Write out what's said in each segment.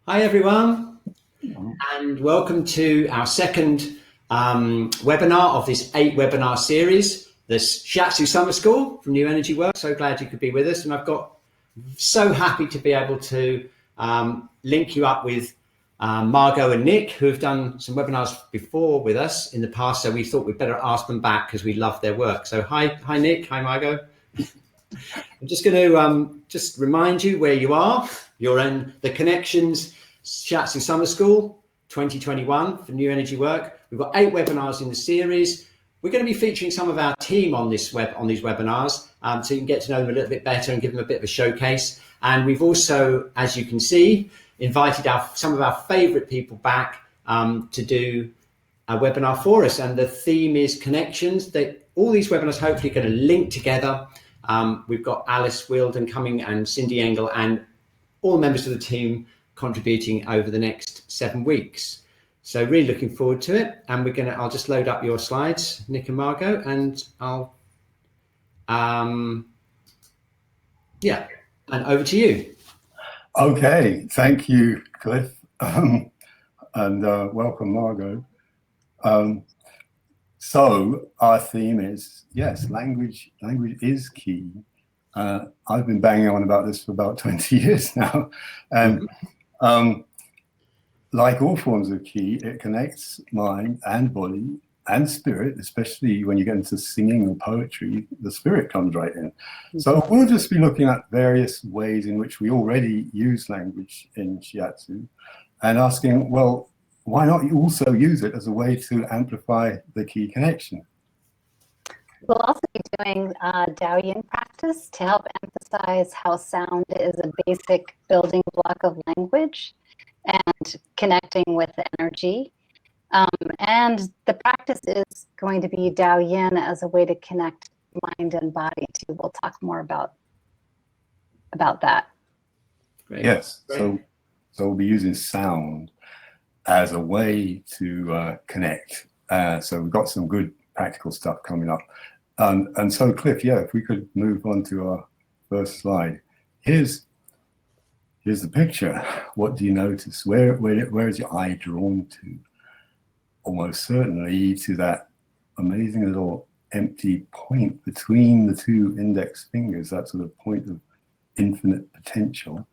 Hi everyone, and welcome to our second webinar of this 8-webinar series, the Shiatsu Summer School from New Energy Work. So glad you could be with us, and I've got so happy to be able to link you up with Margot and Nick, who have done some webinars before with us in the past, so we thought we'd better ask them back because we love their work. So hi Nick, hi Margot. I'm just going to just remind you where you are. You're in the Connections Shiatsu Summer School 2021 for New Energy Work. We've got 8 webinars in the series. We're going to be featuring some of our team on these webinars, so you can get to know them a little bit better and give them a bit of a showcase. And we've also, as you can see, invited some of our favourite people back to do a webinar for us. And the theme is connections. All these webinars hopefully are going to link together. We've got Alice Wielden coming and Cindy Engel and all members of the team contributing over the next 7 weeks. So really looking forward to it. And I'll just load up your slides, Nick and Margot, and I'll, and over to you. Okay, thank you, Cliff, and welcome, Margot. So our theme is, yes, language is key. I've been banging on about this for about 20 years now. And like all forms of key, it connects mind and body and spirit, especially when you get into singing or poetry, the spirit comes right in. So we'll just be looking at various ways in which we already use language in Shiatsu and asking, well, why not also use it as a way to amplify the key connection? We'll also be doing Daoyin practice to help emphasize how sound is a basic building block of language and connecting with the energy. And the practice is going to be Daoyin as a way to connect mind and body too. We'll talk more about that. Great. Yes, Great. So we'll be using sound as a way to connect. So we've got some good practical stuff coming up. And so Cliff, yeah, if we could move on to our first slide. Here's the picture. What do you notice? Where is your eye drawn to? Almost certainly to that amazing little empty point between the 2 index fingers, that sort of point of infinite potential.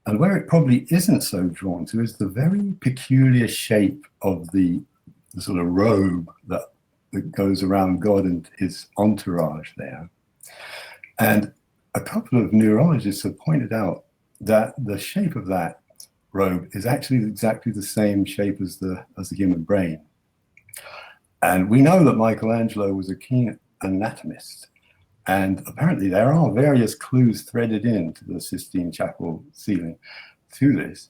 And where it probably isn't so drawn to is the very peculiar shape of the sort of robe that goes around God and his entourage there. And a couple of neurologists have pointed out that the shape of that robe is actually exactly the same shape as the human brain. And we know that Michelangelo was a keen anatomist. And apparently there are various clues threaded into the Sistine Chapel ceiling to this.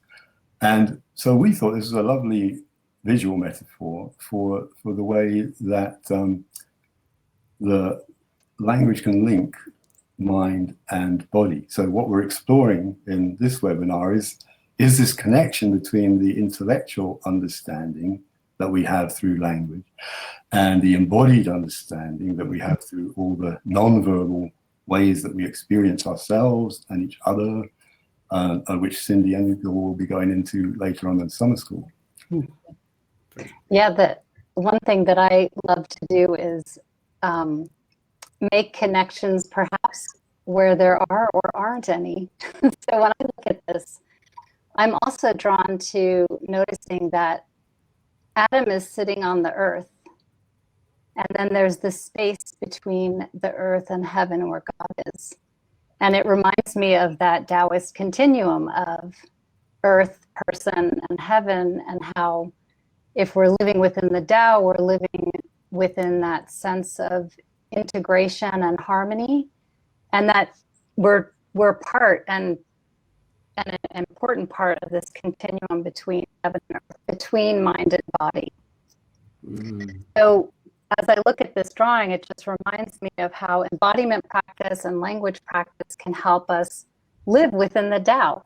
And so we thought this was a lovely visual metaphor for the way that the language can link mind and body. So what we're exploring in this webinar is this connection between the intellectual understanding that we have through language and the embodied understanding that we have through all the non-verbal ways that we experience ourselves and each other, which Cindy and Nicola will be going into later on in summer school. Yeah, the one thing that I love to do is make connections perhaps where there are or aren't any. So when I look at this, I'm also drawn to noticing that Adam is sitting on the earth, and then there's this space between the earth and heaven where God is. And it reminds me of that Taoist continuum of earth, person, and heaven, and how if we're living within the Tao, we're living within that sense of integration and harmony, and that we're part and an important part of this continuum between heaven and earth, between mind and body. So as I look at this drawing, it just reminds me of how embodiment practice and language practice can help us live within the Tao.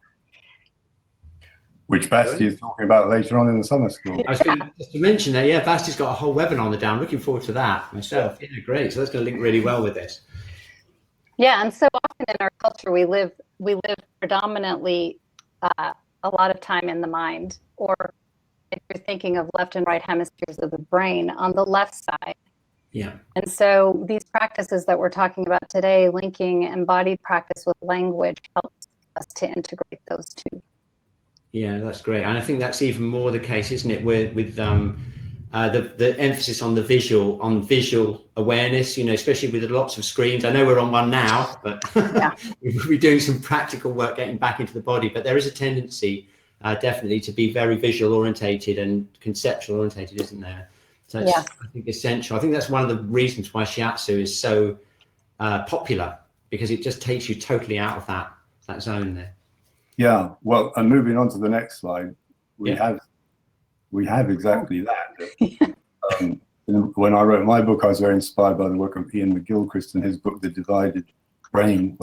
Which Basti is talking about later on in the summer school. I was going to just to mention that, yeah, Basti's got a whole webinar on the Tao. I'm looking forward to that myself. Yeah, great. So that's going to link really well with this. Yeah, and so often in our culture, we live predominantly a lot of time in the mind, or if you're thinking of left and right hemispheres of the brain, on the left side. Yeah. And so these practices that we're talking about today, linking embodied practice with language, helps us to integrate those two. Yeah, that's great. And I think that's even more the case, isn't it, with the emphasis on the visual awareness, you know, especially with lots of screens. I know we're on one now, but Yeah. we're doing some practical work getting back into the body. But there is a tendency definitely to be very visual orientated and conceptual orientated, isn't there? So it's, I think, essential. I think that's one of the reasons why Shiatsu is so popular, because it just takes you totally out of that zone there. Yeah, well, and moving on to the next slide, we have exactly that. When I wrote my book, I was very inspired by the work of Ian McGilchrist and his book, The Divided Brain.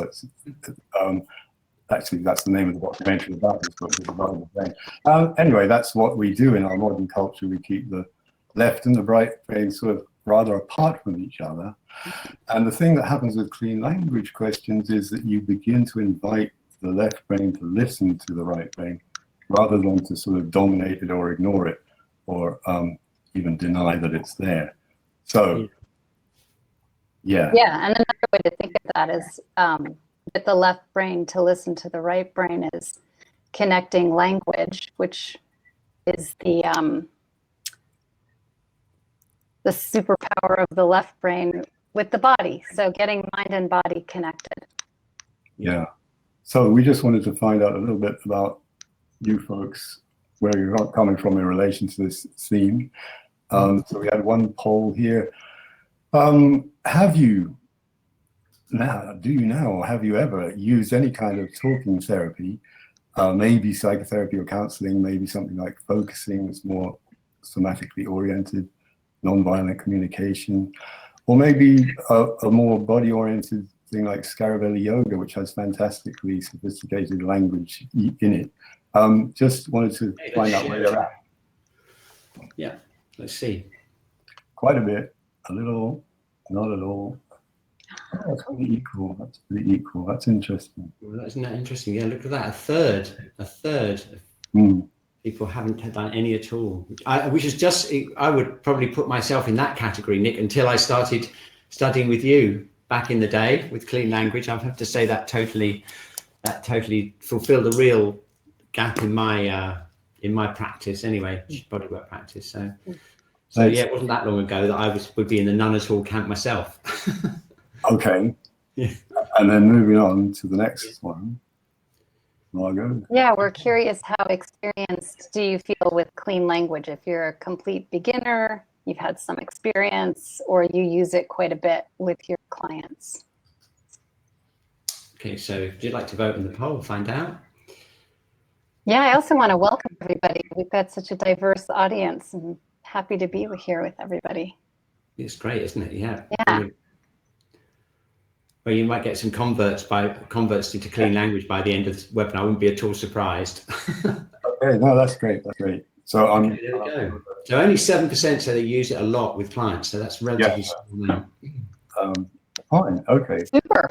Actually, that's the name of the documentary about this book, The Divided Brain. Anyway, that's what we do in our modern culture. We keep the left and the right brain sort of rather apart from each other. And the thing that happens with clean language questions is that you begin to invite the left brain to listen to the right brain, rather than to sort of dominate it or ignore it, or even deny that it's there. So, yeah. Yeah, and another way to think of that is with the left brain to listen to the right brain is connecting language, which is the superpower of the left brain with the body. So getting mind and body connected. Yeah. So we just wanted to find out a little bit about you folks, where you're coming from in relation to this theme. So we had one poll here. Have you now, or have you ever used any kind of talking therapy, maybe psychotherapy or counseling, maybe something like focusing that's more somatically oriented, nonviolent communication, or maybe a more body-oriented thing like Scaravelli yoga, which has fantastically sophisticated language in it. Just wanted to find out where they're at. Yeah, let's see. Quite a bit, a little, not at all. Oh, that's pretty equal. That's pretty equal. That's interesting. Well, isn't that interesting? Yeah, look at that. A third of people haven't done any at all. Which is just, I would probably put myself in that category, Nick, until I started studying with you back in the day with clean language. I have to say that totally fulfilled a real gap in my practice anyway, bodywork practice. So yeah, it wasn't that long ago that I would be in the none at all camp myself. Okay. Yeah. And then moving on to the next one, Margot. Yeah, we're curious, how experienced do you feel with clean language? If you're a complete beginner, you've had some experience, or you use it quite a bit with your clients. Okay, so if you'd like to vote in the poll, find out. Yeah, I also want to welcome everybody. We've got such a diverse audience, and happy to be here with everybody. It's great, isn't it? Yeah. Yeah. Well, you might get some converts into clean language by the end of the webinar. I wouldn't be at all surprised. Okay, no, that's great. That's great. So okay, there we go. So only 7% say they use it a lot with clients. So that's relatively small. Fine. Okay. Super.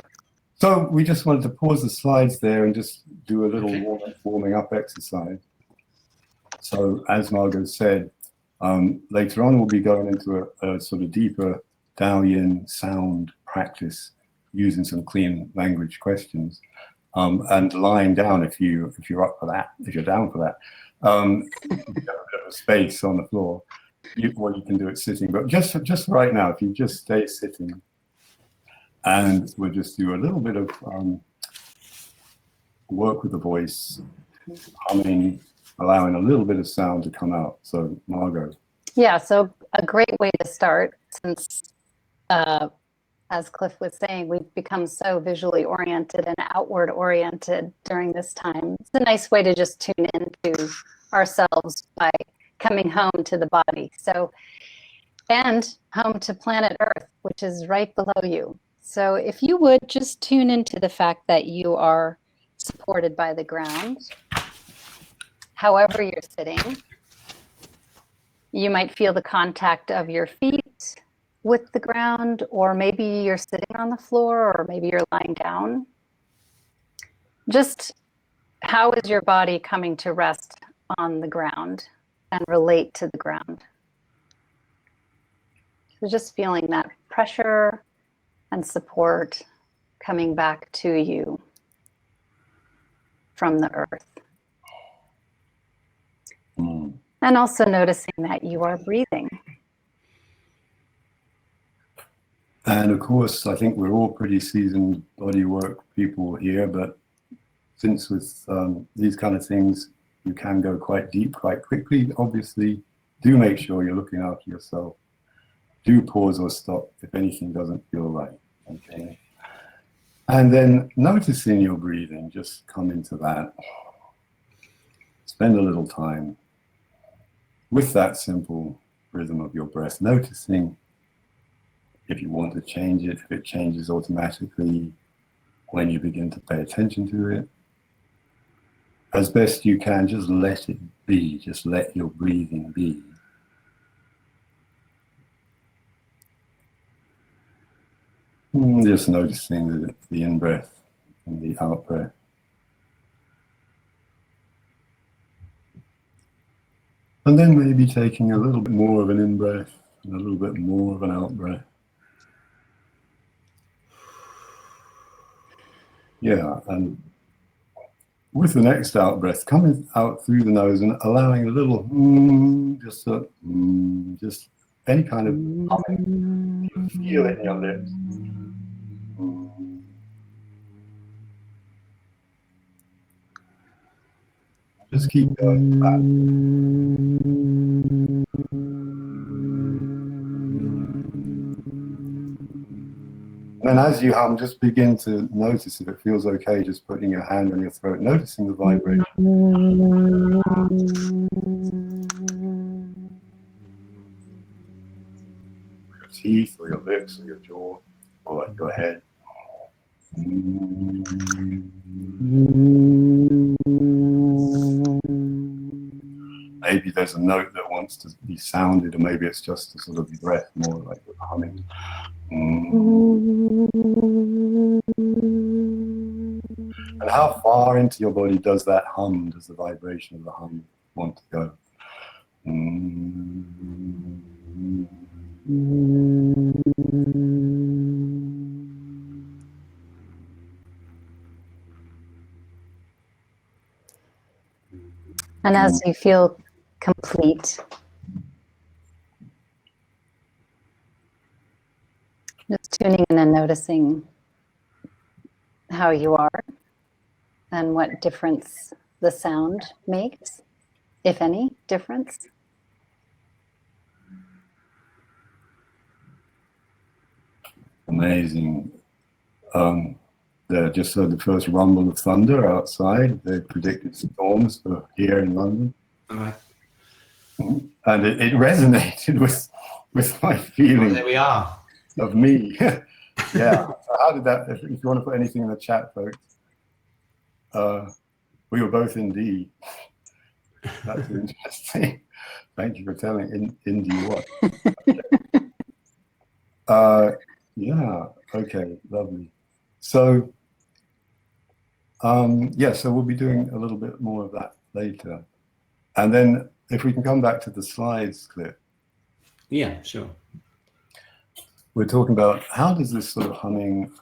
So we just wanted to pause the slides there and just do a little warming up exercise. So as Margot said, later on we'll be going into a sort of deeper Taoyin sound practice using some clean language questions, and lying down if you're up for that, if you're down for that. You have a bit of a space on the floor. You can do it sitting, but just right now, if you just stay sitting, and we'll just do a little bit of work with the voice, humming, allowing a little bit of sound to come out. So Margot. Yeah, so a great way to start, since as Cliff was saying, we've become so visually oriented and outward oriented during this time. It's a nice way to just tune into ourselves by coming home to the body. So, and home to planet Earth, which is right below you. So if you would just tune into the fact that you are supported by the ground, however you're sitting. You might feel the contact of your feet with the ground, or maybe you're sitting on the floor, or maybe you're lying down. Just how is your body coming to rest on the ground and relate to the ground? So just feeling that pressure and support coming back to you from the earth. And also noticing that you are breathing. And of course, I think we're all pretty seasoned bodywork people here, but since with these kind of things, you can go quite deep quite quickly. Obviously, do make sure you're looking after yourself. Do pause or stop if anything doesn't feel right, okay? And then noticing your breathing, just come into that. Spend a little time with that simple rhythm of your breath, noticing if you want to change it, if it changes automatically when you begin to pay attention to it. As best you can, just let it be, just let your breathing be. Just noticing the in-breath and the out-breath. And then maybe taking a little bit more of an in-breath and a little bit more of an out-breath. Yeah, and with the next out-breath, coming out through the nose and allowing a little just any kind of humming. You feel it in your lips. Just keep going back. And as you hum, just begin to notice if it feels okay, just putting your hand on your throat, noticing the vibration. Your teeth, or your lips, or your jaw. All right, go ahead. Maybe there's a note that wants to be sounded, or maybe it's just a sort of breath, more like humming. And how far into your body does that hum, does the vibration of the hum want to go? And as you feel complete, just tuning in and noticing how you are and what difference the sound makes, if any difference. Amazing. They just heard the first rumble of thunder outside. They predicted storms for here in London. All right. And it resonated with my feeling. Well, there we are. Of me. Yeah. So how did that, if you want to put anything in the chat, folks, we were both in D. That's interesting. Thank you for telling. In D what? Yeah, okay, lovely. So, yeah, so we'll be doing a little bit more of that later. And then if we can come back to the slides clip. Yeah, sure. We're talking about how does this sort of humming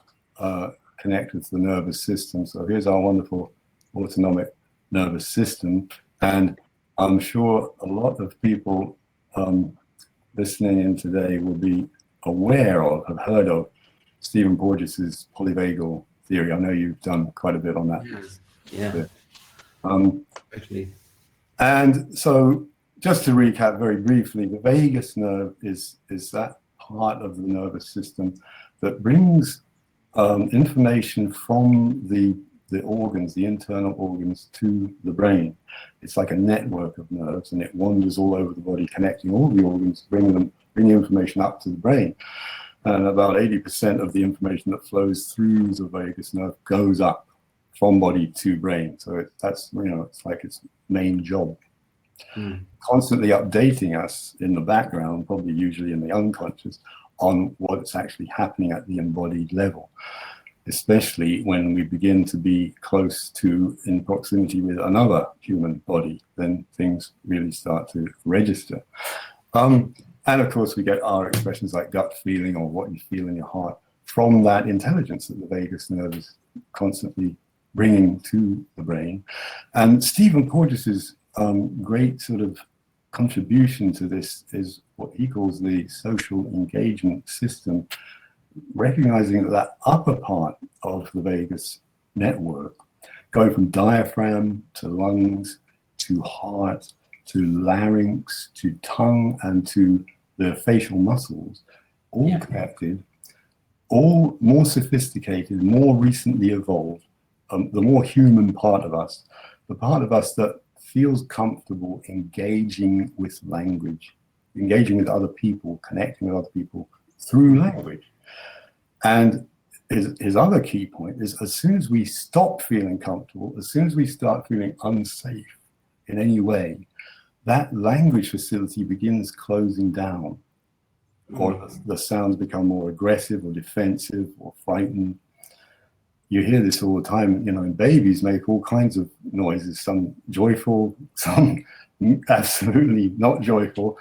connect with the nervous system. So here's our wonderful autonomic nervous system. And I'm sure a lot of people listening in today will be aware of, have heard of Stephen Porges's polyvagal theory. I know you've done quite a bit on that. Yeah. Actually. And so just to recap very briefly, the vagus nerve is that part of the nervous system that brings information from the organs, the internal organs, to the brain. It's like a network of nerves, and it wanders all over the body, connecting all the organs, bringing information up to the brain. And about 80% of the information that flows through the vagus nerve goes up from body to brain. So that's, it's like its main job. Constantly updating us in the background, probably usually in the unconscious, on what's actually happening at the embodied level. especially when we begin to be close to, in proximity with another human body, then things really start to register. And of course, we get our expressions like gut feeling or what you feel in your heart from that intelligence that the vagus nerve is constantly bringing to the brain. And Stephen Porges's great sort of contribution to this is what he calls the social engagement system, recognizing that that upper part of the vagus network, going from diaphragm to lungs to heart to larynx to tongue and to the facial muscles, all connected, all more sophisticated, more recently evolved, the more human part of us, the part of us that feels comfortable engaging with language, engaging with other people, connecting with other people through language. And his other key point is, as soon as we stop feeling comfortable, as soon as we start feeling unsafe in any way, that language facility begins closing down, or the sounds become more aggressive or defensive or frightened. You hear this all the time, and babies make all kinds of noises, some joyful, some absolutely not joyful.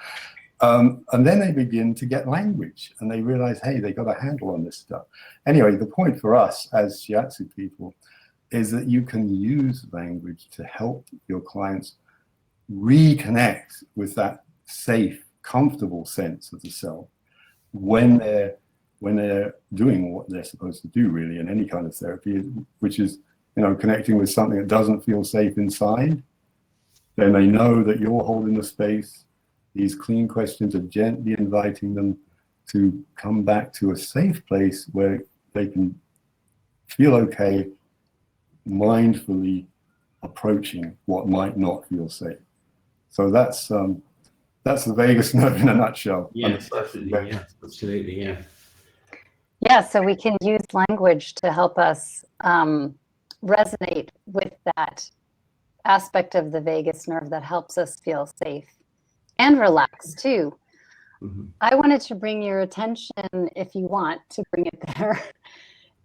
And then they begin to get language and they realize, hey, they got a handle on this stuff. Anyway, the point for us as Shiatsu people is that you can use language to help your clients reconnect with that safe, comfortable sense of the self when they're doing what they're supposed to do, really, in any kind of therapy, which is, connecting with something that doesn't feel safe inside. Then they know that you're holding the space. These clean questions are gently inviting them to come back to a safe place where they can feel okay, mindfully approaching what might not feel safe. So that's the vagus nerve in a nutshell. Yes, absolutely. Yeah, absolutely. Yeah. Yeah, so we can use language to help us resonate with that aspect of the vagus nerve that helps us feel safe and relaxed too. Mm-hmm. I wanted to bring your attention, if you want to bring it there.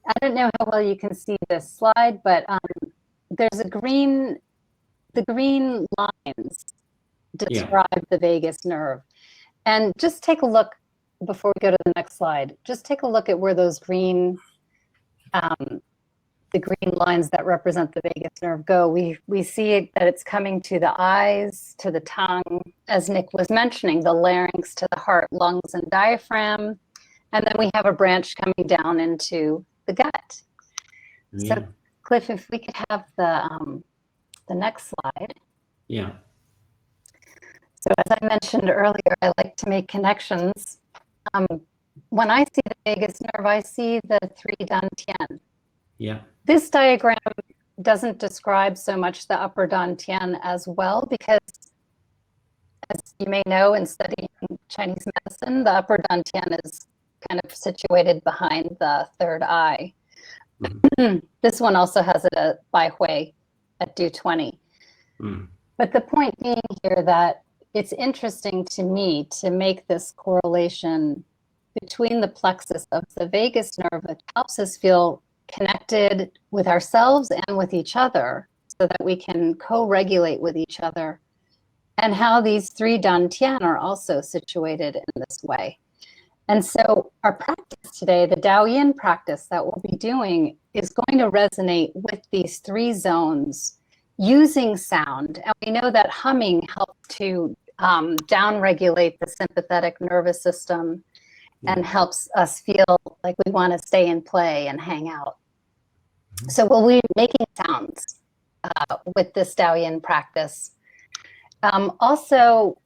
I don't know how well you can see this slide, but there's the green lines describe the vagus nerve. And just take a look, before we go to the next slide, just take a look at where those green lines that represent the vagus nerve go. We see that it's coming to the eyes, to the tongue, as Nick was mentioning, the larynx to the heart, lungs, and diaphragm. And then we have a branch coming down into the gut. Yeah. So, Cliff, if we could have the next slide. Yeah. So as I mentioned earlier, I like to make connections. When I see the vagus nerve, I see the 3 dantian. Yeah. This diagram doesn't describe so much the upper dantian as well, because as you may know in studying Chinese medicine, the upper dantian is kind of situated behind the third eye. Mm-hmm. This one also has it at Bai Hui at Du 20. Mm. But the point being here that it's interesting to me to make this correlation between the plexus of the vagus nerve, which helps us feel connected with ourselves and with each other so that we can co-regulate with each other, and how these 3 dantian are also situated in this way. And so our practice today, the Daoyin practice that we'll be doing, is going to resonate with these 3 zones using sound. And we know that humming helps to downregulate the sympathetic nervous system and helps us feel like we want to stay and play and hang out. So we'll be making sounds with this Daoyin practice. Also,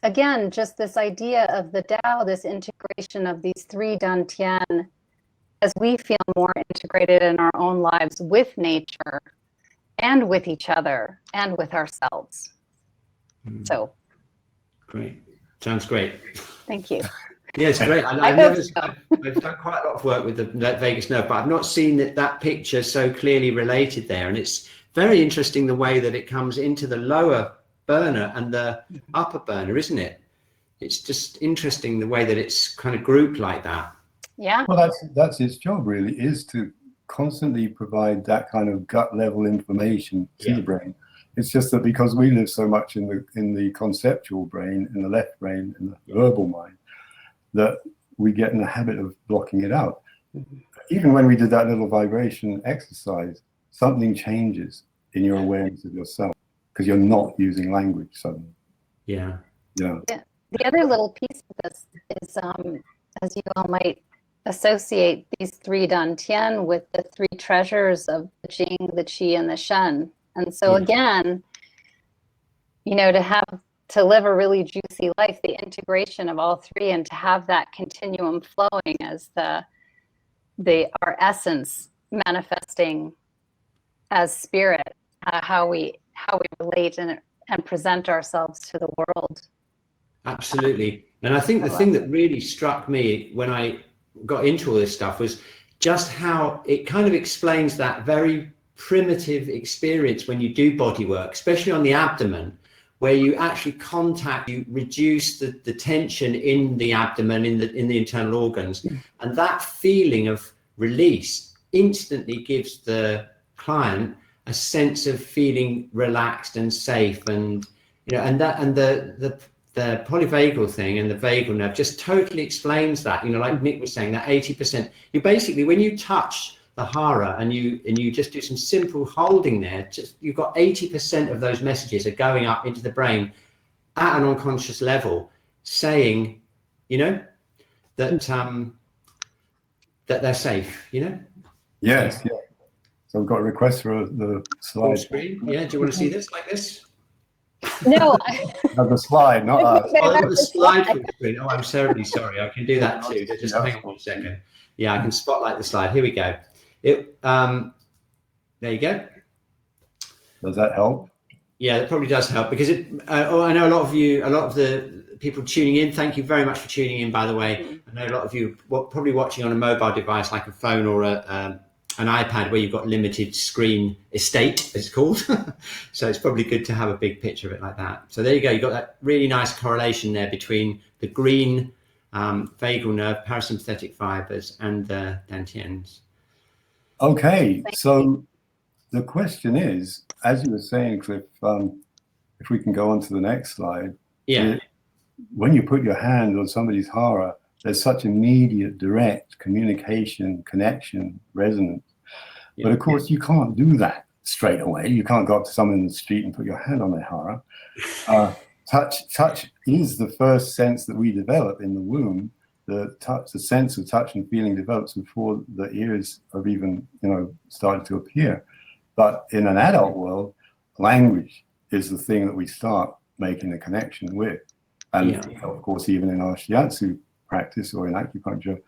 again, just this idea of the Tao, this integration of these 3 dantian, as we feel more integrated in our own lives with nature and with each other and with ourselves. So great. Sounds great. Thank you. Yeah, it's great. I've done quite a lot of work with the vagus nerve, but I've not seen that picture so clearly related there. And it's very interesting the way that it comes into the lower burner and the upper burner, isn't it? It's just interesting the way that it's kind of grouped like that. Yeah. Well, that's its job, really, is to constantly provide that kind of gut level information to the brain. It's just that because we live so much in the conceptual brain, in the left brain, in the verbal mind, that we get in the habit of blocking it out. Even when we did that little vibration exercise, something changes in your awareness of yourself because you're not using language suddenly. Yeah. The other little piece of this is, as you all might associate these three dantian with the three treasures of the Jing, the Qi, and the Shen. And so again, you know, to live a really juicy life, the integration of all three, and to have that continuum flowing as our essence manifesting as spirit, how we relate and present ourselves to the world. Absolutely. And I think the thing that really struck me when I got into all this stuff was just how it kind of explains that very primitive experience when you do body work, especially on the abdomen, where you actually you reduce the tension in the abdomen, in the internal organs, and that feeling of release instantly gives the client a sense of feeling relaxed and safe, and you know, and the polyvagal thing and the vagal nerve just totally explains that. You know, like Nick was saying, that 80%. You basically, when you touch the hara and you just do some simple holding there, just you've got 80% of those messages are going up into the brain at an unconscious level, saying, you know, that that they're safe. You know. Yes. Yeah. So we've got a request for the slide. Screen. Yeah. Do you want to see this like this? No. The slide, not us. Oh, the slide full screen. Oh, I'm terribly sorry. I can do that too. Just hang on 1 second. Yeah, I can spotlight the slide. Here we go. There you go. Does that help? Yeah, that probably does help because I know a lot of the people tuning in. Thank you very much for tuning in, by the way. I know a lot of you probably watching on a mobile device like a phone or an iPad where you've got limited screen estate, as it's called. So it's probably good to have a big picture of it like that. So there you go. You've got that really nice correlation there between the green vagal nerve, parasympathetic fibers, and the dantians. Okay, so the question is, as you were saying, Cliff, if we can go on to the next slide. Yeah. When you put your hand on somebody's hara, there's such immediate, direct communication, connection, resonance. Yeah. But of course, you can't do that straight away. You can't go up to someone in the street and put your hand on their hara. Touch is the first sense that we develop in the womb. The sense of touch and feeling develops before the ears have even, started to appear. But in an adult world, language is the thing that we start making a connection with. And of course, even in our Shiatsu practice or in acupuncture,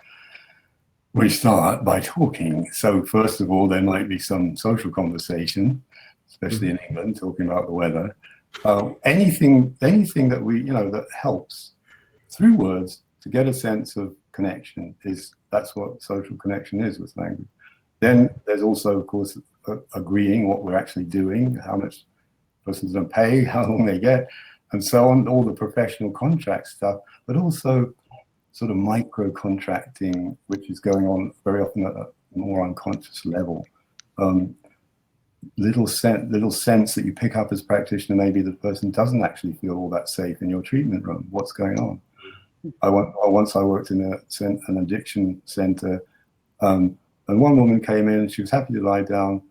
we start by talking. So first of all, there might be some social conversation, especially in England, talking about the weather. Anything that we, that helps through words to get a sense of connection that's what social connection is with language. Then there's also, of course, agreeing what we're actually doing, how much person's going to pay, how long they get, and so on, all the professional contract stuff, but also sort of micro contracting, which is going on very often at a more unconscious level. Little sense that you pick up as a practitioner, maybe the person doesn't actually feel all that safe in your treatment room. What's going on? Once I worked in an addiction center, and one woman came in, she was happy to lie down,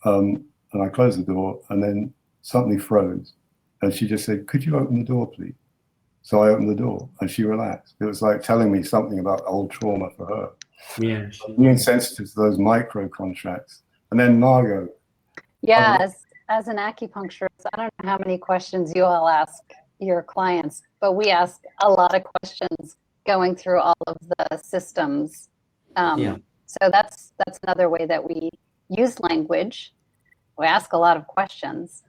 and I closed the door, and then something froze. And she just said, "Could you open the door, please?" So I opened the door, and she relaxed. It was like telling me something about old trauma for her. Yeah. Being sensitive to those micro contracts. And then Margot. Yeah, as an acupuncturist, I don't know how many questions you all ask your clients, but we ask a lot of questions going through all of the systems. So that's another way that we use language. We ask a lot of questions.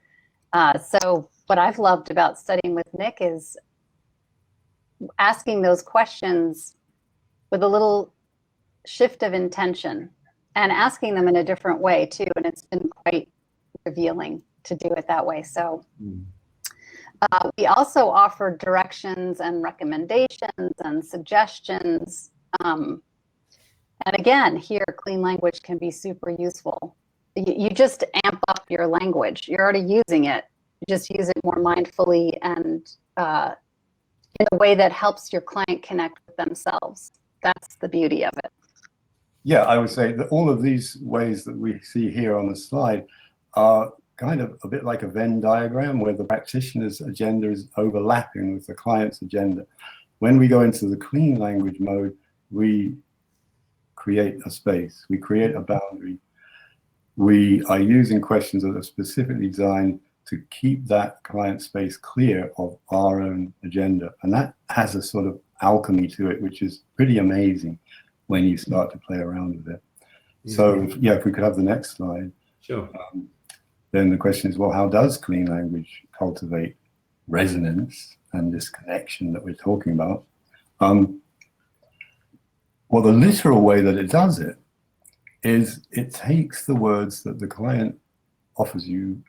So what I've loved about studying with Nick is asking those questions with a little shift of intention and asking them in a different way too. And it's been quite revealing to do it that way. So we also offer directions and recommendations and suggestions And again, here, clean language can be super useful. You just amp up your language. You're already using it. You just use it more mindfully and in a way that helps your client connect with themselves. That's the beauty of it. Yeah, I would say that all of these ways that we see here on the slide are kind of a bit like a Venn diagram where the practitioner's agenda is overlapping with the client's agenda. When we go into the clean language mode, we create a space, we create a boundary. We are using questions that are specifically designed to keep that client space clear of our own agenda. And that has a sort of alchemy to it, which is pretty amazing when you start to play around with it. So yeah, if we could have the next slide. Sure. Then the question is, well, how does clean language cultivate resonance and this connection that we're talking about? Well, the literal way that it does it is it takes the words that the client offers you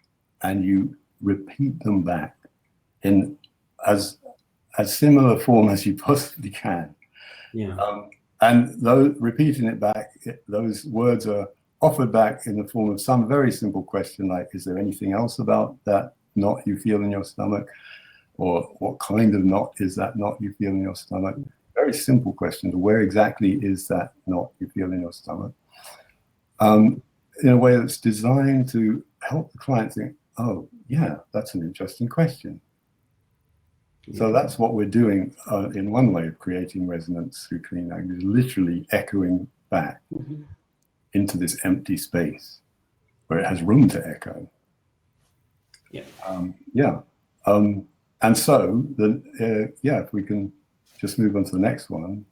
and you repeat them back in as similar form as you possibly can. Yeah. And though repeating it back, those words are offered back in the form of some very simple question like, is there anything else about that knot you feel in your stomach? Or what kind of knot is that knot you feel in your stomach? Very simple questions. Where exactly is that knot you feel in your stomach? In a way that's designed to help the client think, oh, yeah, that's an interesting question. So that's what we're doing in one way of creating resonance through clean language, literally echoing back into this empty space where it has room to echo. Yeah. And so, if we can just move on to the next one.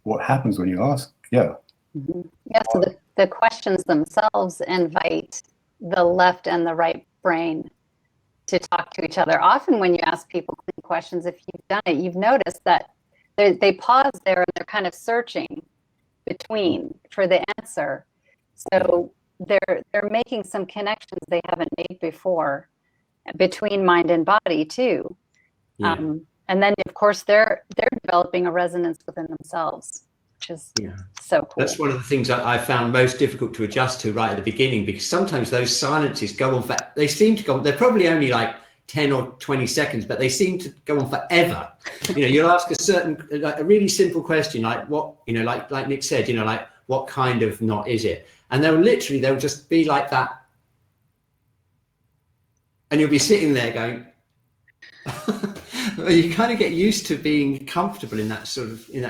What happens when you ask? Yeah. Yeah, so the questions themselves invite the left and the right brain to talk to each other. Often when you ask people clean questions, if you've done it, you've noticed that they pause there and they're kind of searching between for the answer. So they're making some connections they haven't made before between mind and body too. Yeah. And then of course they're developing a resonance within themselves, which is so cool. That's one of the things that I found most difficult to adjust to right at the beginning, because sometimes those silences go on for, they seem to go on, they're probably only like 10 or 20 seconds, but they seem to go on forever. You'll ask a really simple question, like what, like Nick said, like what kind of knot is it? And they'll just be like that. And you'll be sitting there going, well, you kind of get used to being comfortable in that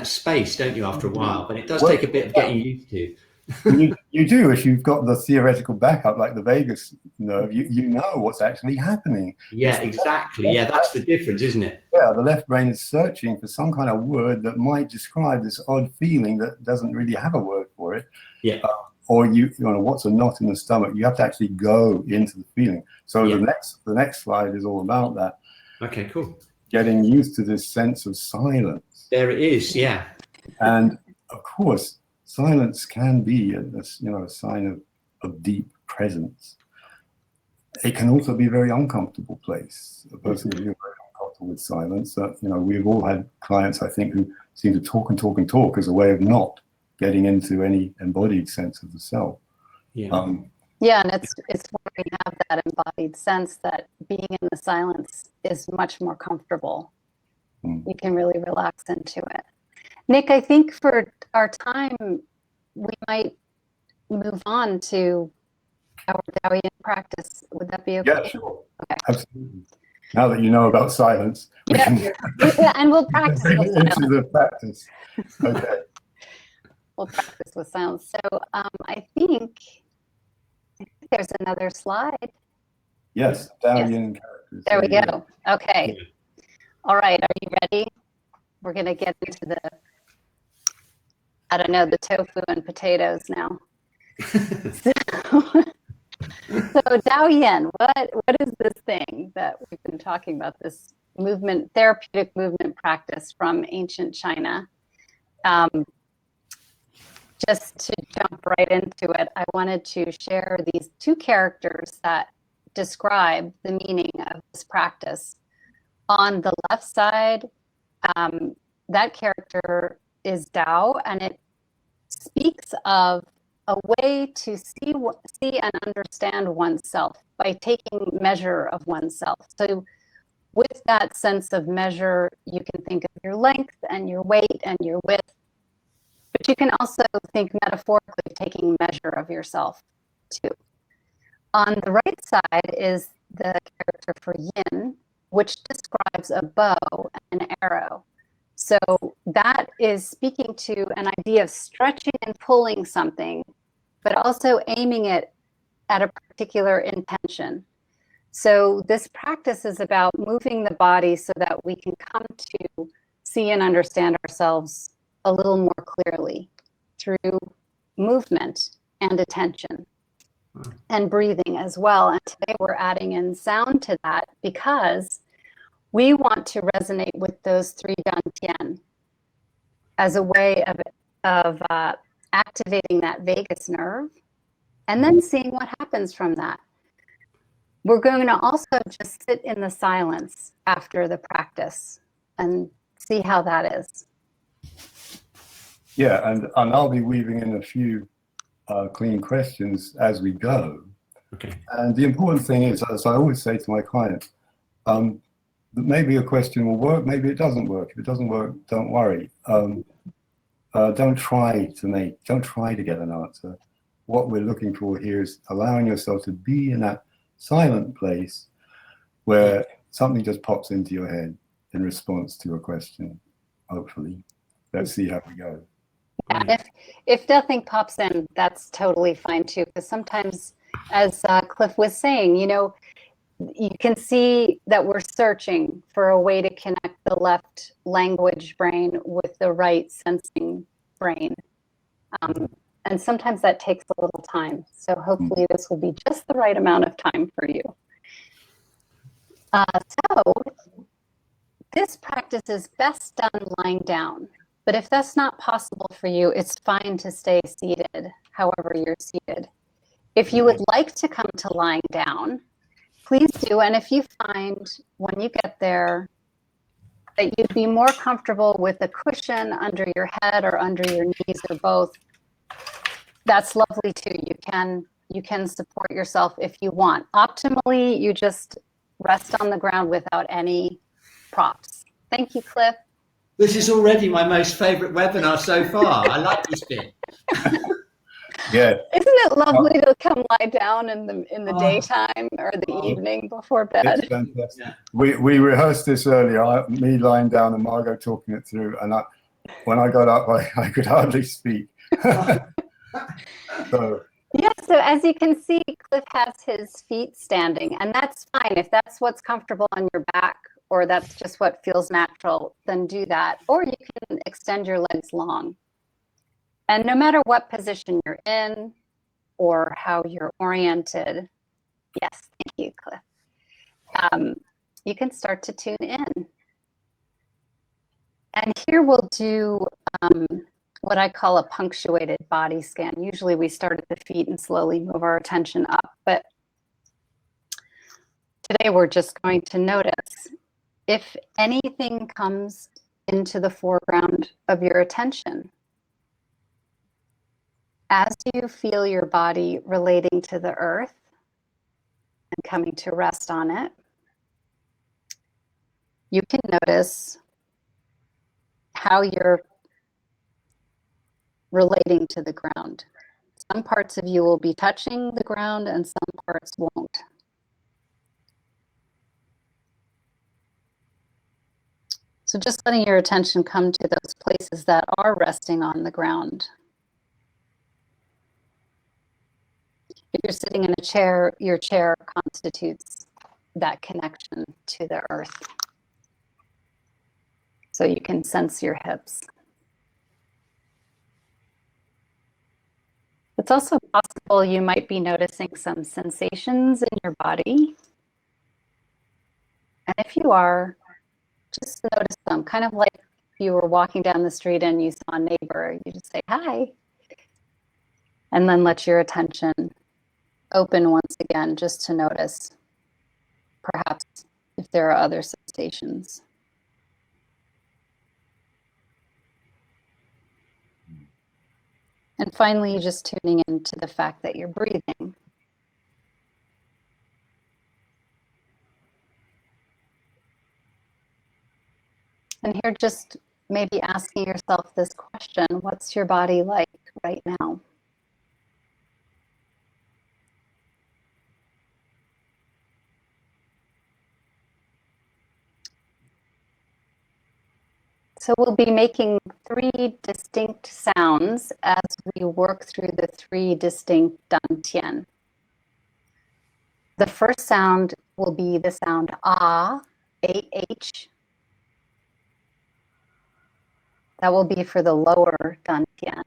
space, don't you, after a while? But it does take a bit of getting used to. You do, if you've got the theoretical backup, like the vagus nerve, you know what's actually happening. Yeah, exactly. Yeah, that's the difference, isn't it? Yeah, the left brain is searching for some kind of word that might describe this odd feeling that doesn't really have a word for it. Yeah. Or what's a knot in the stomach? You have to actually go into the feeling. So the next slide is all about that. Okay, cool. Getting used to this sense of silence. There it is, yeah. And of course, silence can be a sign of deep presence. It can also be a very uncomfortable place. A person who's very uncomfortable with silence. We've all had clients, I think, who seem to talk and talk and talk as a way of not getting into any embodied sense of the self. Yeah. And it's when we have that embodied sense that being in the silence is much more comfortable. You can really relax into it. Nick, I think for our time, we might move on to our Daoyin practice. Would that be okay? Yeah, sure. Okay. Absolutely. Now that you know about silence, we can and we'll practice with into the practice. Okay. We'll practice with silence. So I think there's another slide. Yes, Daoyin characters. There we go. Okay. Yeah. All right. Are you ready? We're going to get into the tofu and potatoes now. So Daoyin, what is this thing that we've been talking about, this therapeutic movement practice from ancient China? Just to jump right into it, I wanted to share these two characters that describe the meaning of this practice. On the left side, that character is Dao, and it speaks of a way to see and understand oneself by taking measure of oneself. So with that sense of measure, you can think of your length and your weight and your width, but you can also think metaphorically of taking measure of yourself too. On the right side is the character for yin, which describes a bow and an arrow. So that is speaking to an idea of stretching and pulling something, but also aiming it at a particular intention. So this practice is about moving the body so that we can come to see and understand ourselves a little more clearly through movement and attention and breathing as well. And today we're adding in sound to that because we want to resonate with those three dantian as a way of activating that vagus nerve and then seeing what happens from that. We're going to also just sit in the silence after the practice and see how that is. Yeah, and I'll be weaving in a few clean questions as we go. Okay. And the important thing is, as I always say to my clients, that maybe a question will work, maybe it doesn't work. If it doesn't work, don't worry. Don't try to get an answer. What we're looking for here is allowing yourself to be in that silent place where something just pops into your head in response to a question, hopefully. Let's see how we go. Yeah, if nothing pops in, that's totally fine too, because sometimes, as Cliff was saying, you know, you can see that we're searching for a way to connect the left language brain with the right sensing brain. And sometimes that takes a little time. So hopefully this will be just the right amount of time for you. So this practice is best done lying down. But if that's not possible for you, it's fine to stay seated, however you're seated. If you would like to come to lying down, please do. And if you find when you get there that you'd be more comfortable with a cushion under your head or under your knees or both, that's lovely too. You can support yourself if you want. Optimally, you just rest on the ground without any props. Thank you, Cliff. This is already my most favorite webinar so far. I like this bit. Yeah. Isn't it lovely to come lie down in the daytime or the evening before bed? It's fantastic. Yeah. We rehearsed this earlier, me lying down and Margot talking it through, and when I got up, I could hardly speak. So as you can see, Cliff has his feet standing, and that's fine. If that's what's comfortable on your back, or that's just what feels natural, then do that. Or you can extend your legs long. And no matter what position you're in or how you're oriented, yes, thank you, Cliff, you can start to tune in. And here we'll do what I call a punctuated body scan. Usually we start at the feet and slowly move our attention up, but today we're just going to notice if anything comes into the foreground of your attention. As you feel your body relating to the earth and coming to rest on it, you can notice how you're relating to the ground. Some parts of you will be touching the ground and some parts won't. So just letting your attention come to those places that are resting on the ground. If you're sitting in a chair, your chair constitutes that connection to the earth. So you can sense your hips. It's also possible you might be noticing some sensations in your body. And if you are, just notice them, kind of like if you were walking down the street and you saw a neighbor, you just say, hi. And then let your attention open once again, just to notice, perhaps, if there are other sensations. And finally, just tuning into the fact that you're breathing. And here, just maybe asking yourself this question: what's your body like right now? So we'll be making 3 distinct sounds as we work through the 3 distinct dantian. The first sound will be the sound ah, A-H. That will be for the lower dantian.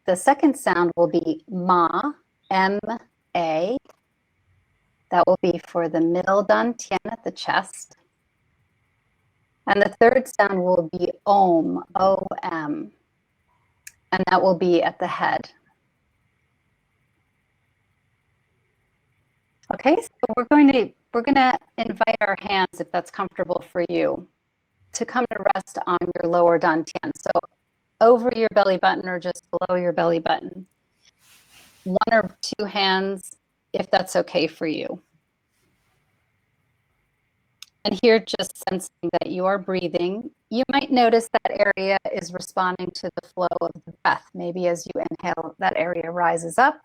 The second sound will be ma, M-A. That will be for the middle dantian at the chest. And the third sound will be om, O-M. And that will be at the head. Okay, so we're going to invite our hands, if that's comfortable for you, to come to rest on your lower dantian. So over your belly button or just below your belly button. 1 or 2 hands, if that's okay for you. And here, just sensing that you are breathing. You might notice that area is responding to the flow of the breath. Maybe as you inhale, that area rises up.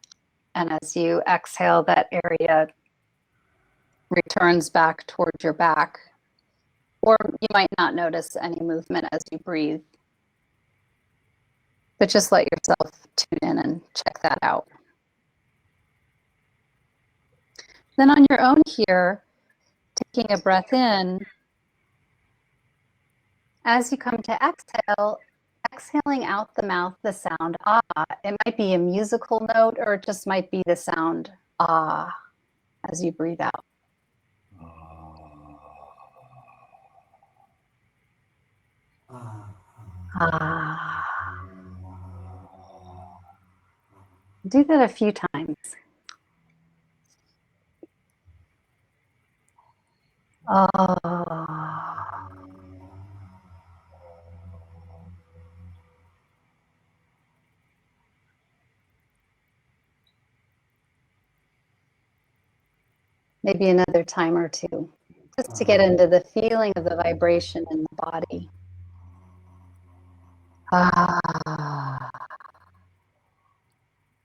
And as you exhale, that area returns back towards your back. Or you might not notice any movement as you breathe. But just let yourself tune in and check that out. Then on your own here, taking a breath in, as you come to exhale, exhaling out the mouth the sound ah. It might be a musical note or it just might be the sound ah as you breathe out. Ah. Do that a few times. Ah. Maybe another time or 2, just to get into the feeling of the vibration in the body. Ah.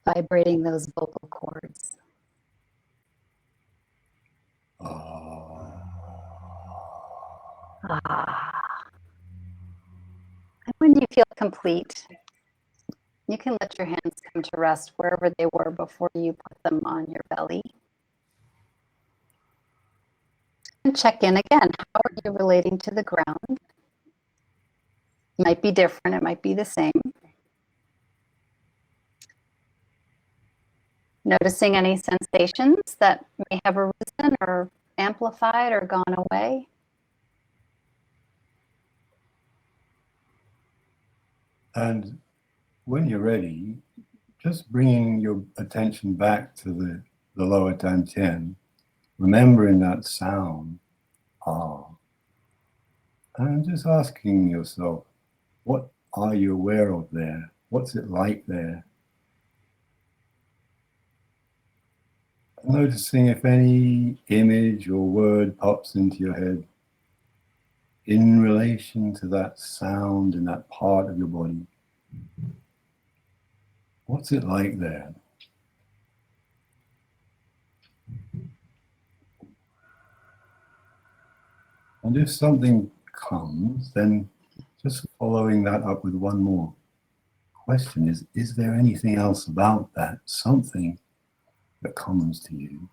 Vibrating those vocal cords. Ah. And when you feel complete, you can let your hands come to rest wherever they were before you put them on your belly. And check in again. How are you relating to the ground? It might be different, it might be the same. Noticing any sensations that may have arisen or amplified or gone away. And when you're ready, just bringing your attention back to the lower dantian, remembering that sound, ah, and just asking yourself, what are you aware of there? What's it like there? Noticing if any image or word pops into your head in relation to that sound in that part of your body. What's it like there? And if something comes, then just following that up with one more question is there anything else about that something that comes to you?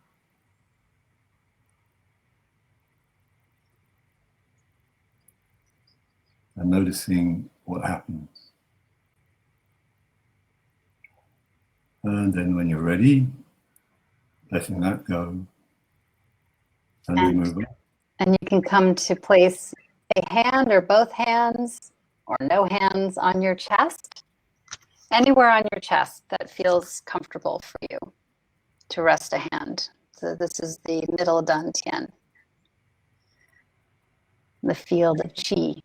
And noticing what happens. And then when you're ready, letting that go. And we move on. And you can come to place a hand or both hands or no hands on your chest. Anywhere on your chest that feels comfortable for you to rest a hand. So this is the middle dantian, the field of chi.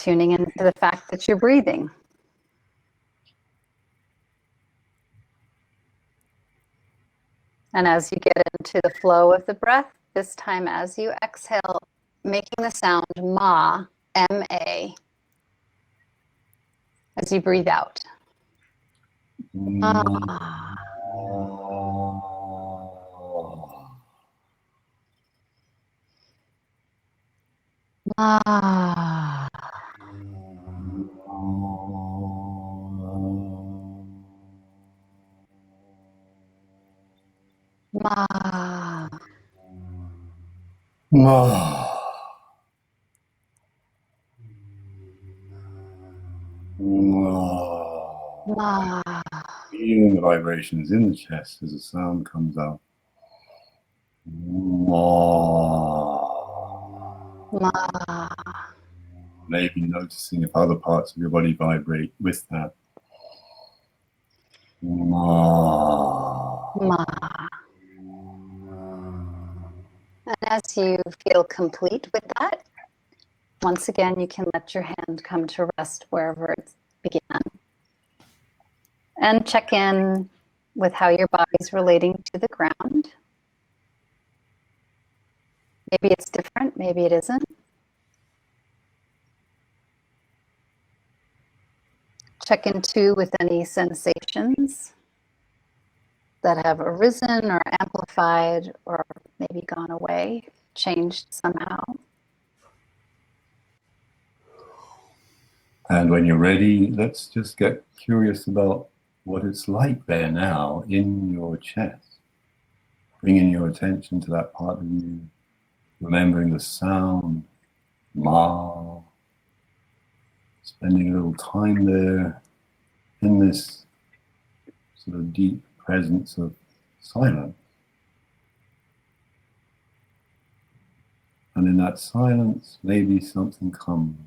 tuning into the fact that you're breathing. And as you get into the flow of the breath, this time as you exhale, making the sound ma, M-A, as you breathe out. Ma. Ma. Ma. Ma. Ma. Feeling the vibrations in the chest as the sound comes out. Ma. Ma. Maybe noticing if other parts of your body vibrate with that. Ma. Ma. And as you feel complete with that, once again, you can let your hand come to rest wherever it began. And check in with how your body's relating to the ground. Maybe it's different, maybe it isn't. Check in too with any sensations that have arisen or amplified or maybe gone away, changed somehow. And when you're ready, let's just get curious about what it's like there now in your chest. Bringing your attention to that part of you, remembering the sound, ma, spending a little time there in this sort of deep presence of silence. And in that silence, maybe something comes.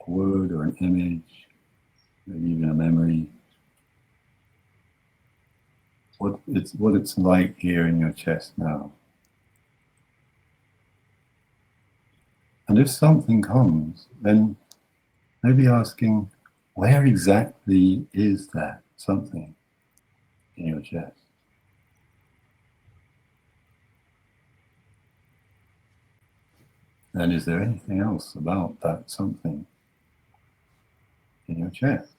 A word or an image, maybe even a memory. What it's like here in your chest now. And if something comes, then maybe asking, where exactly is that something in your chest? And is there anything else about that something in your chest?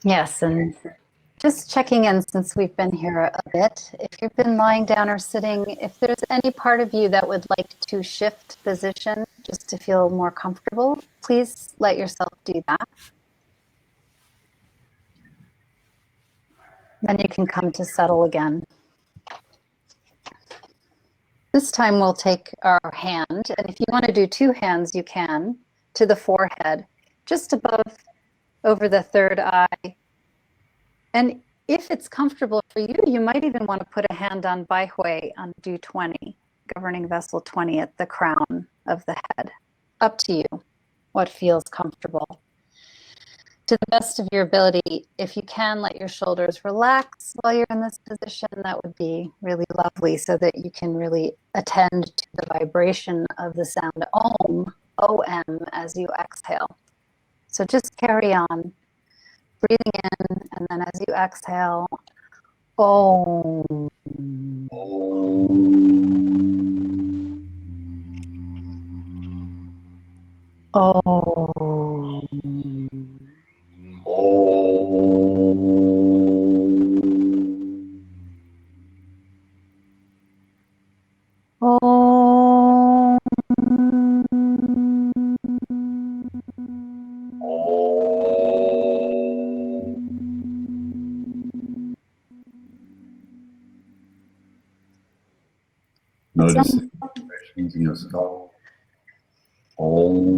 Yes, and just checking in since we've been here a bit. If you've been lying down or sitting, if there's any part of you that would like to shift position just to feel more comfortable, please let yourself do that. Then you can come to settle again. This time we'll take our hand, and if you want to do two hands, you can, to the forehead, just above, over the third eye. And if it's comfortable for you, you might even want to put a hand on Baihui on Do 20, governing vessel 20 at the crown of the head. Up to you, what feels comfortable. To the best of your ability, if you can, let your shoulders relax while you're in this position. That would be really lovely so that you can really attend to the vibration of the sound Om, O-M, as you exhale. So just carry on, breathing in, and then as you exhale, Om. Om. Om. Notice vibrations in your skull. Om.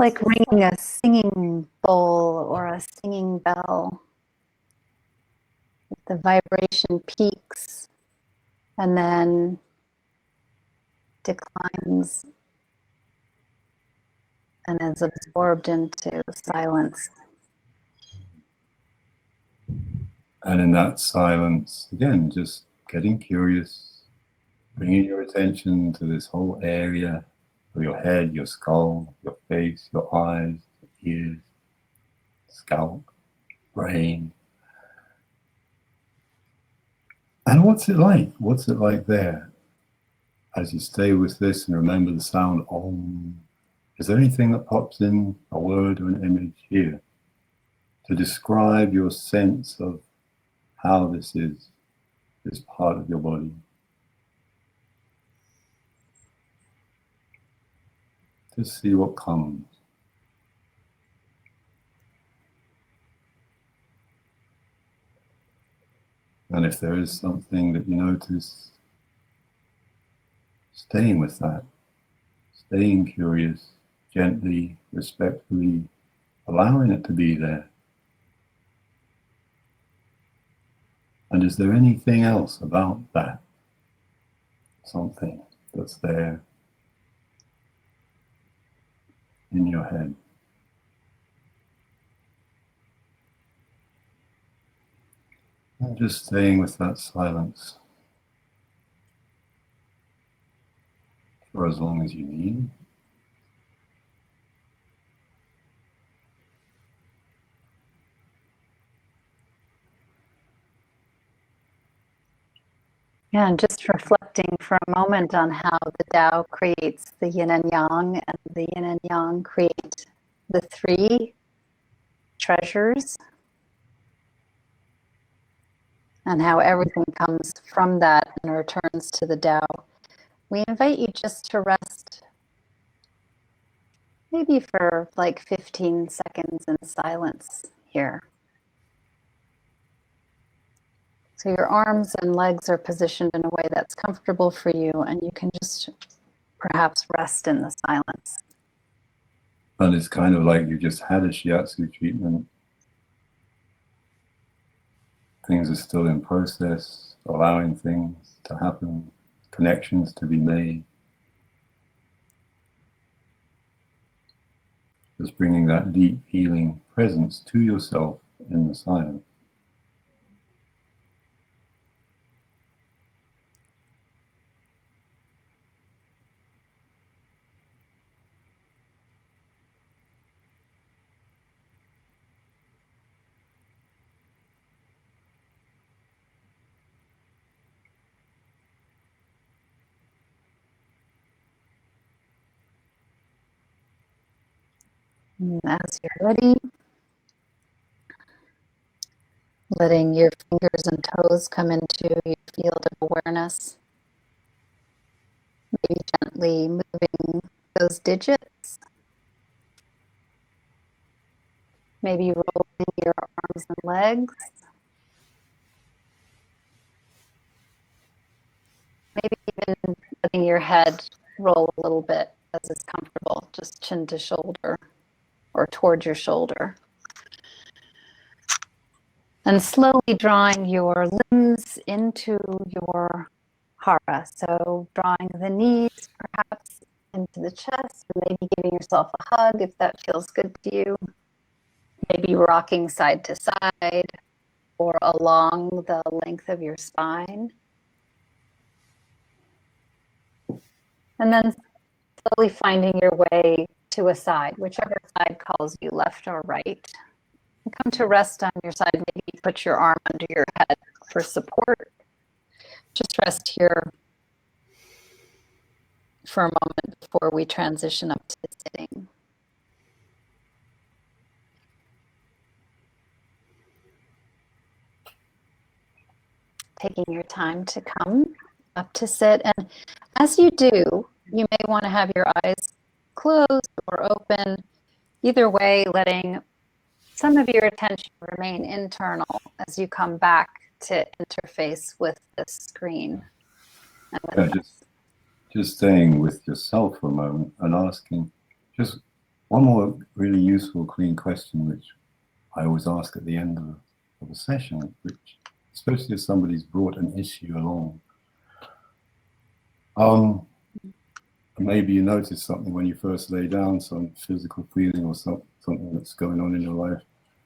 like ringing a singing bowl or a singing bell. The vibration peaks and then declines and is absorbed into silence. And in that silence, again, just getting curious, bringing your attention to this whole area of your head, your skull, your face, your eyes, your ears, scalp, brain. And what's it like? What's it like there? As you stay with this and remember the sound Om, is there anything that pops in, a word or an image here, to describe your sense of how this part of your body? Just see what comes. And if there is something that you notice, staying with that, staying curious, gently, respectfully, allowing it to be there. And is there anything else about that? Something that's there in your head? And just staying with that silence for as long as you need. Yeah, and just reflecting for a moment on how the Tao creates the yin and yang, and the yin and yang create the three treasures, and how everything comes from that and returns to the Tao. We invite you just to rest, maybe for like 15 seconds in silence here. So your arms and legs are positioned in a way that's comfortable for you, and you can just perhaps rest in the silence. And it's kind of like you just had a shiatsu treatment. Things are still in process, allowing things to happen, connections to be made. Just bringing that deep healing presence to yourself in the silence. And as you're ready, letting your fingers and toes come into your field of awareness. Maybe gently moving those digits. Maybe rolling your arms and legs. Maybe even letting your head roll a little bit as is comfortable, just chin to shoulder or towards your shoulder. And slowly drawing your limbs into your hara. So drawing the knees perhaps into the chest, and maybe giving yourself a hug if that feels good to you. Maybe rocking side to side or along the length of your spine. And then slowly finding your way to a side, whichever side calls you, left or right. And come to rest on your side. Maybe put your arm under your head for support. Just rest here for a moment before we transition up to sitting. Taking your time to come up to sit. And as you do, you may want to have your eyes closed or open. Either way, letting some of your attention remain internal as you come back to interface with the screen. Yeah, just staying with yourself for a moment and asking, just One more really useful, clean question, which I always ask at the end of a session, which, especially if somebody's brought an issue along. Maybe you notice something when you first lay down, some physical feeling or something that's going on in your life.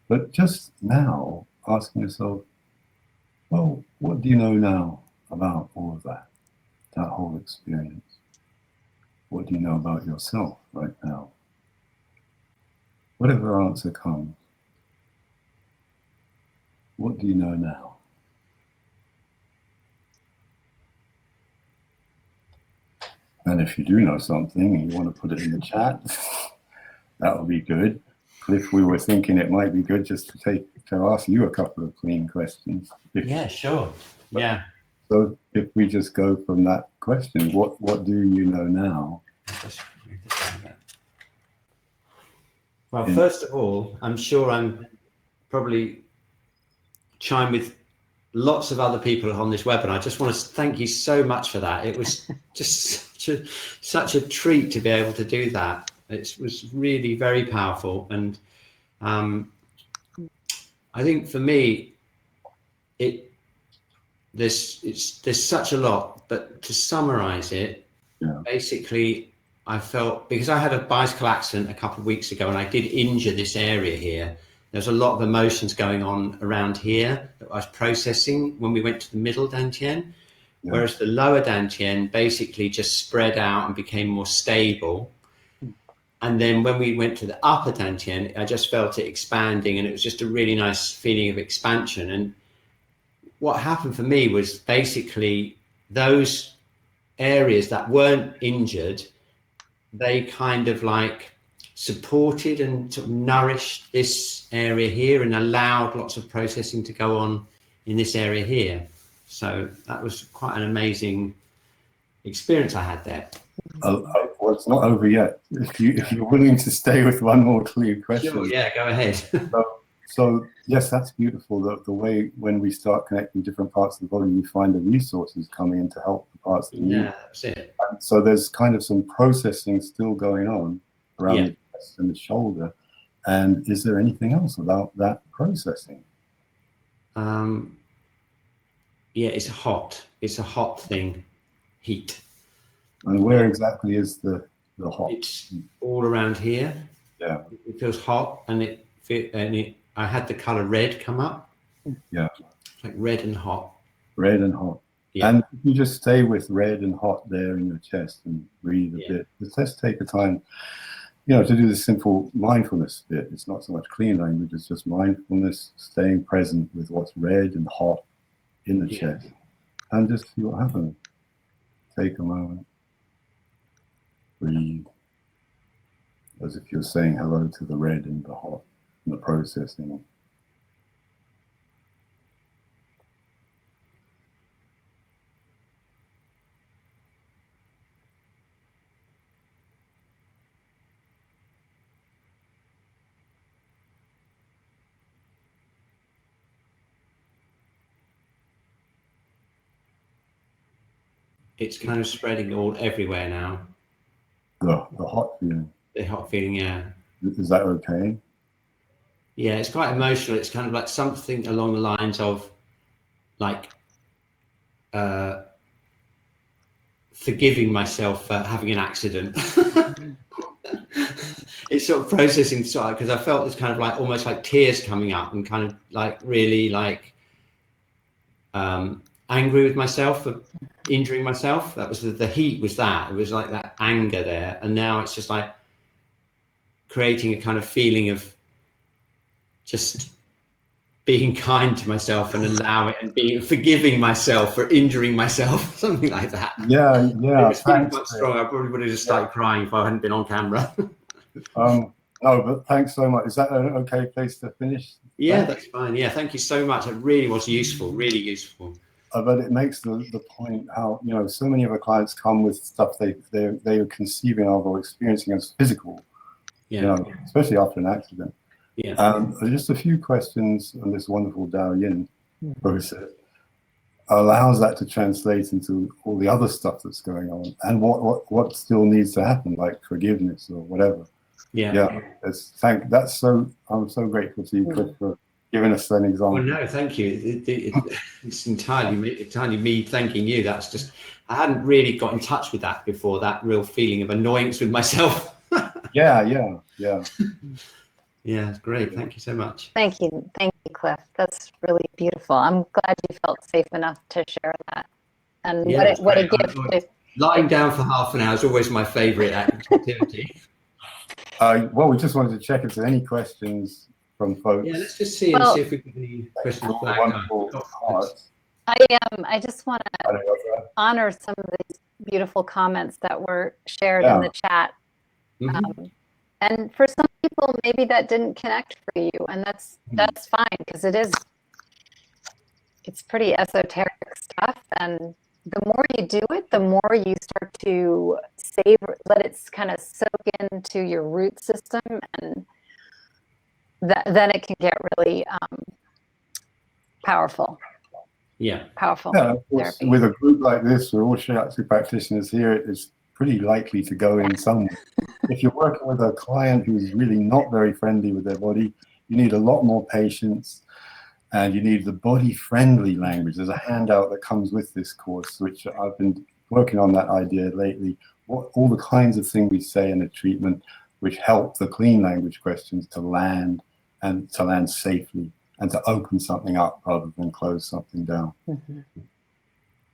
But just now, asking yourself, well, what do you know now about all of that whole experience? What do you know about yourself right now? Whatever answer comes, what do you know now? And if you do know something and you want to put it in the chat, that would be good. If we were thinking it might be good just to ask you a couple of clean questions. Yeah, sure. Yeah. So if we just go from that question, what do you know now? Well, first of all, I'm sure I'm probably chime with lots of other people on this webinar. I just want to thank you so much for that. It was just such a treat to be able to do that. It was really very powerful. And I think for me, there's such a lot, but to summarize it, basically, I felt, because I had a bicycle accident a couple of weeks ago and I did injure this area here. There's a lot of emotions going on around here that I was processing when we went to the middle dantian, whereas the lower dantian basically just spread out and became more stable. And then when we went to the upper dantian, I just felt it expanding, and it was just a really nice feeling of expansion. And what happened for me was basically those areas that weren't injured, they kind of like supported and sort of nourished this area here and allowed lots of processing to go on in this area here. So that was quite an amazing experience I had there. Well, it's not over yet. If you're willing to stay with one more clear question. Sure, yeah, go ahead. So yes, that's beautiful. The way when we start connecting different parts of the body, we find the resources coming in to help the parts that need. Yeah, that's it. And so there's kind of some processing still going on around the chest and the shoulder. And is there anything else about that processing? Yeah, it's hot. It's a hot thing, heat. And where exactly is the hot? It's all around here. Yeah. It feels hot, and I had the color red come up. Yeah. It's like red and hot. Red and hot. Yeah. And if you just stay with red and hot there in your chest and breathe a bit. Let's take the time, to do the simple mindfulness bit. It's not so much clean language, it's just mindfulness, staying present with what's red and hot in the chest. And just see what happens. Take a moment. Breathe. As if you're saying hello to the red and the hot and the processing. It's kind of spreading everywhere now. The hot feeling. The hot feeling, yeah. Is that okay? Yeah, it's quite emotional. It's kind of like something along the lines of like forgiving myself for having an accident. It's sort of processing, because I felt this kind of like almost like tears coming up and kind of like really like angry with myself for injuring myself. That was the heat was that. It was like that anger there. And now it's just like creating a kind of feeling of just being kind to myself and allowing and forgiving myself for injuring myself, something like that. Yeah. It was feeling quite strong. I probably would have just started crying if I hadn't been on camera. No, but thanks so much. Is that an okay place to finish? Yeah, that's fine. Yeah, thank you so much. It really was useful, really useful. But it makes the point how, so many of our clients come with stuff they are conceiving of or experiencing as physical, especially after an accident. Yeah. Just a few questions on this wonderful Dao Yin process allows that to translate into all the other stuff that's going on and what still needs to happen, like forgiveness or whatever. Yeah. I'm so grateful to you, Cliff, for giving us an example. Well, no, thank you. It's entirely me thanking you. That's just, I hadn't really got in touch with that before, that real feeling of annoyance with myself. Yeah. Yeah, it's great. Thank you so much. Thank you, Cliff. That's really beautiful. I'm glad you felt safe enough to share that. And Yeah, what a gift. Lying down for half an hour is always my favorite activity. Well, we just wanted to check if there's any questions from folks. Yeah, let's just see if we get any questions. I just want to honor some of these beautiful comments that were shared in the chat. And for some people, maybe that didn't connect for you, and that's fine, because it's pretty esoteric stuff, and the more you do it, the more you start to let it kind of soak into your root system, and then it can get really powerful. Yeah. Powerful. Yeah, of course, with a group like this, we're all shiatsu practitioners here, it's pretty likely to go in somewhere. If you're working with a client who's really not very friendly with their body, you need a lot more patience, and you need the body-friendly language. There's a handout that comes with this course, which I've been working on that idea lately. All the kinds of things we say in a treatment which help the clean language questions to land, and to land safely, and to open something up rather than close something down.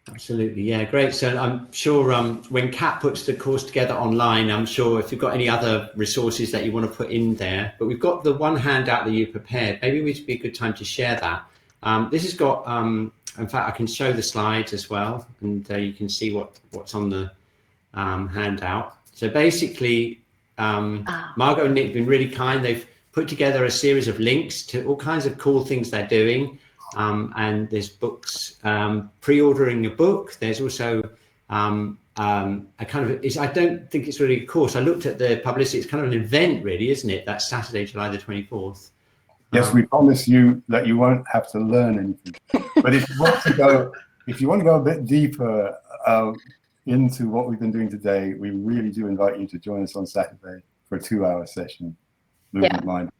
Absolutely, yeah, great. So I'm sure when Kat puts the course together online, I'm sure if you've got any other resources that you want to put in there, but we've got the one handout that you prepared. Maybe it would be a good time to share that. This has got, in fact, I can show the slides as well, and you can see what's on the handout. So basically, Margot and Nick have been really kind. They've put together a series of links to all kinds of cool things they're doing. And there's books, pre-ordering a book. There's also a kind of, I don't think it's really a course. I looked at the publicity. It's kind of an event, really, isn't it? That's Saturday, July the 24th. Yes, we promise you that you won't have to learn anything. But if you want to go a bit deeper into what we've been doing today, we really do invite you to join us on Saturday for a 2-hour session. Movement Mind.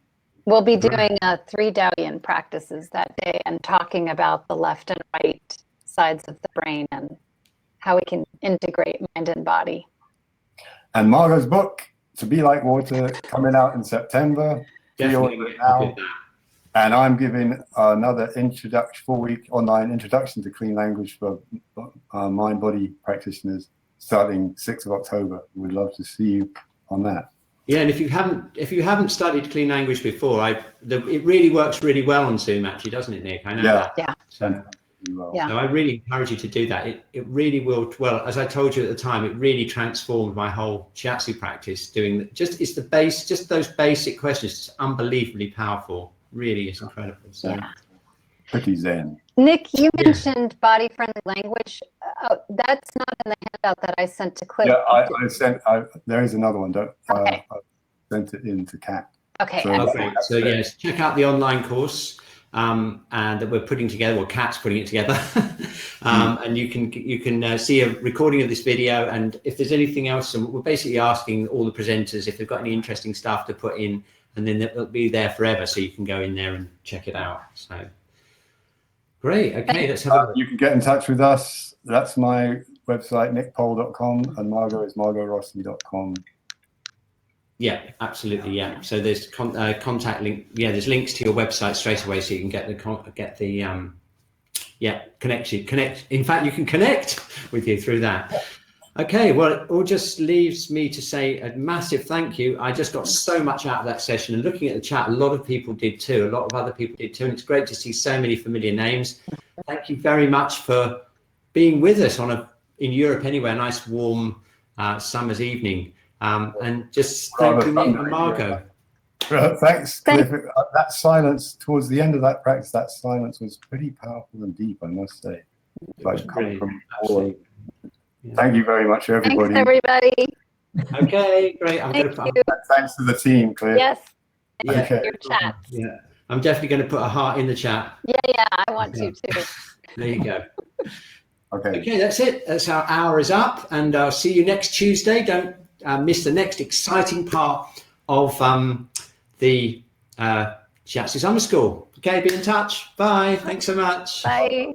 We'll be doing 3 Daoyin practices that day, and talking about the left and right sides of the brain and how we can integrate mind and body. And Margot's book, To Be Like Water, coming out in September. Definitely now. And I'm giving another 4-week online introduction to clean language for mind-body practitioners starting 6th of October. We'd love to see you on that. Yeah, and if you haven't studied clean language before, it really works really well on Zoom, actually, doesn't it, Nick? I know that. Yeah. So I really encourage you to do that. It really will. Well, as I told you at the time, it really transformed my whole shiatsu practice. It's the base, just those basic questions. It's unbelievably powerful. Really, it's incredible. So pretty zen. Nick, you mentioned body-friendly language. That's not in the handout that I sent to Cliff. Yeah, there is another one. I sent it in to Kat. Okay. So yes, check out the online course and that we're putting together. Well, Kat's putting it together, and you can see a recording of this video. And if there's anything else, and we're basically asking all the presenters if they've got any interesting stuff to put in, and then it'll be there forever, so you can go in there and check it out. So. Great. Okay, let's have a look. You can get in touch with us. That's my website, nickpole.com, and Margot is margotrossi.com. Yeah, absolutely. Yeah. So there's contact link. Yeah, there's links to your website straight away, so you can get the connect. In fact, you can connect with you through that. Okay, well, it all just leaves me to say a massive thank you. I just got so much out of that session, and looking at the chat, a lot of people did too. A lot of other people did too, and it's great to see so many familiar names. Thank you very much for being with us in Europe anyway, a nice warm summer's evening. And just thank you, Nick and Margot. Thanks, Cliff. That silence towards the end of that practice, that silence was pretty powerful and deep, I must say. Like coming from all over. Yeah. Thank you very much, everybody. Thanks, everybody. Okay, great. Thanks to the team, Cliff. Yes. Okay. Your chat. Yeah, I'm definitely going to put a heart in the chat. Yeah, I want to too. There you go. Okay, that's it. That's our hour is up, and I'll see you next Tuesday. Don't miss the next exciting part of the Shiatsu Summer School. Okay, be in touch. Bye. Thanks so much. Bye.